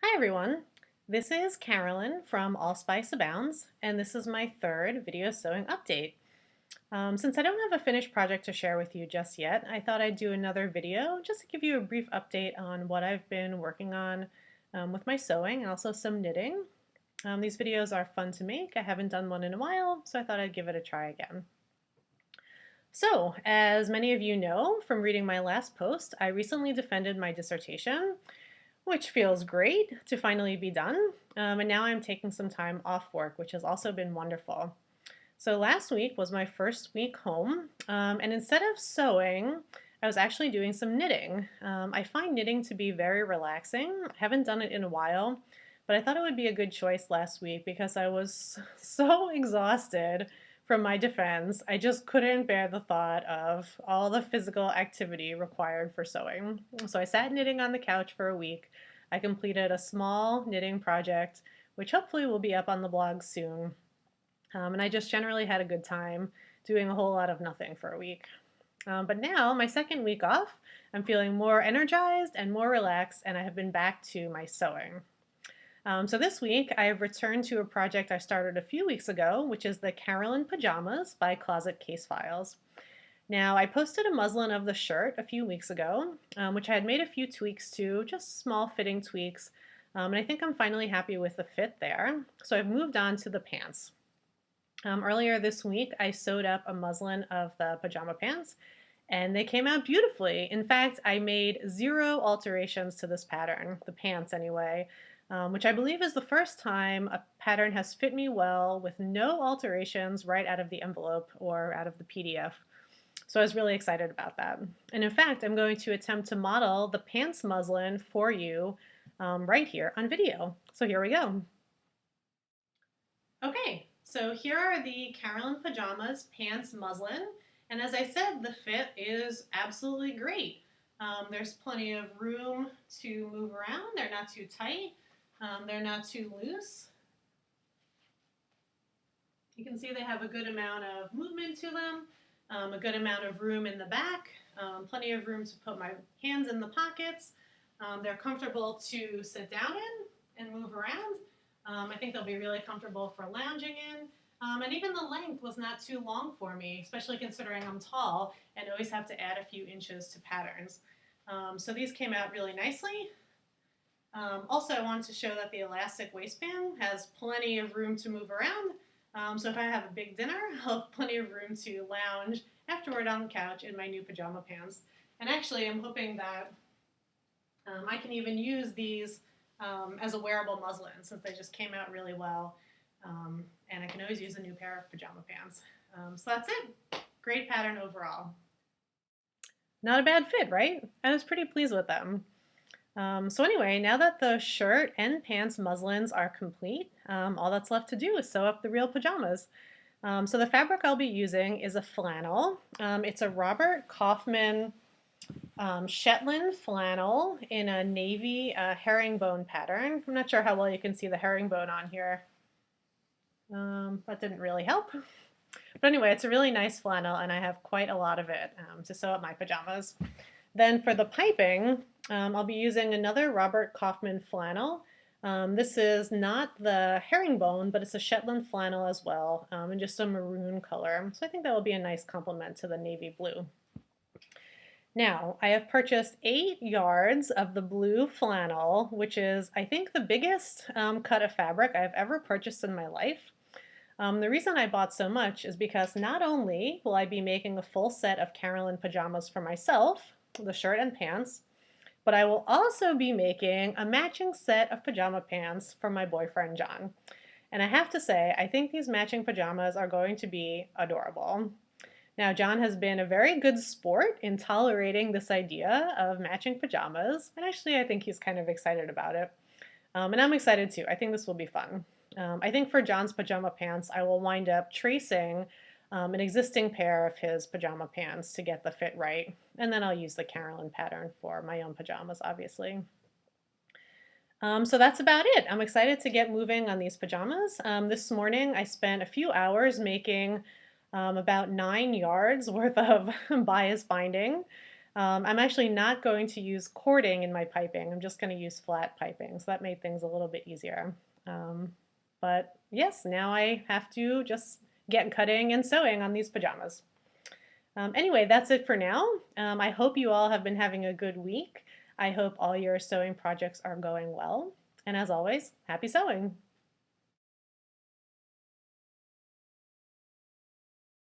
Hi everyone, this is Carolyn from Allspice Abounds, and this is my third video sewing update. Since I don't have a finished project to share with you just yet, I thought I'd do another video just to give you a brief update on what I've been working on with my sewing and also some knitting. These videos are fun to make. I haven't done one in a while, so I thought I'd give it a try again. So, as many of you know from reading my last post, I recently defended my dissertation, which feels great to finally be done. And now I'm taking some time off work, which has also been wonderful. So last week was my first week home, and instead of sewing, I was actually doing some knitting. I find knitting to be very relaxing. I haven't done it in a while, but I thought it would be a good choice last week because I was so exhausted from my defense. I just couldn't bear the thought of all the physical activity required for sewing. So I sat knitting on the couch for a week. I completed a small knitting project, which hopefully will be up on the blog soon. And I just generally had a good time doing a whole lot of nothing for a week. But now, my second week off, I'm feeling more energized and more relaxed, and I have been back to my sewing. So this week, I have returned to a project I started a few weeks ago, which is the Carolyn Pajamas by Closet Case Files. Now, I posted a muslin of the shirt a few weeks ago, which I had made a few tweaks to, just small fitting tweaks, and I think I'm finally happy with the fit there. So I've moved on to the pants. Earlier this week, I sewed up a muslin of the pajama pants, and they came out beautifully. In fact, I made 0 alterations to this pattern, the pants anyway, which I believe is the first time a pattern has fit me well with no alterations right out of the envelope or out of the PDF. So I was really excited about that. And in fact, I'm going to attempt to model the pants muslin for you right here on video. So here we go. Okay, so here are the Carolyn Pajamas pants muslin. And as I said, the fit is absolutely great. There's plenty of room to move around. They're not too tight. They're not too loose. You can see they have a good amount of movement to them, a good amount of room in the back, plenty of room to put my hands in the pockets. They're comfortable to sit down in and move around. I think they'll be really comfortable for lounging in. And even the length was not too long for me, especially considering I'm tall and always have to add a few inches to patterns. So these came out really nicely. Also, I wanted to show that the elastic waistband has plenty of room to move around. So if I have a big dinner, I'll have plenty of room to lounge afterward on the couch in my new pajama pants. And actually, I'm hoping that I can even use these as a wearable muslin since they just came out really well. And I can always use a new pair of pajama pants. So that's it. Great pattern overall. Not a bad fit, right? I was pretty pleased with them. So anyway, now that the shirt and pants muslins are complete, all that's left to do is sew up the real pajamas. So the fabric I'll be using is a flannel. It's a Robert Kaufman Shetland flannel in a navy herringbone pattern. I'm not sure how well you can see the herringbone on here. That didn't really help. But anyway, it's a really nice flannel, and I have quite a lot of it to sew up my pajamas. Then for the piping, I'll be using another Robert Kaufman flannel. This is not the herringbone, but it's a Shetland flannel as well, in just a maroon color. So I think that will be a nice complement to the navy blue. Now, I have purchased 8 yards of the blue flannel, which is, I think, the biggest cut of fabric I've ever purchased in my life. The reason I bought so much is because not only will I be making a full set of Carolyn pajamas for myself, the shirt and pants, but I will also be making a matching set of pajama pants for my boyfriend, John. And I have to say, I think these matching pajamas are going to be adorable. Now, John has been a very good sport in tolerating this idea of matching pajamas, and actually I think he's kind of excited about it. And I'm excited too. I think this will be fun. I think for John's pajama pants, I will wind up tracing an existing pair of his pajama pants to get the fit right, and then I'll use the Carolyn pattern for my own pajamas, obviously. So that's about it. I'm excited to get moving on these pajamas. This morning I spent a few hours making about 9 yards worth of bias binding. I'm actually not going to use cording in my piping. I'm just going to use flat piping. So that made things a little bit easier. But yes, now I have to just get cutting and sewing on these pajamas. Anyway, that's it for now. I hope you all have been having a good week. I hope all your sewing projects are going well. And as always, happy sewing!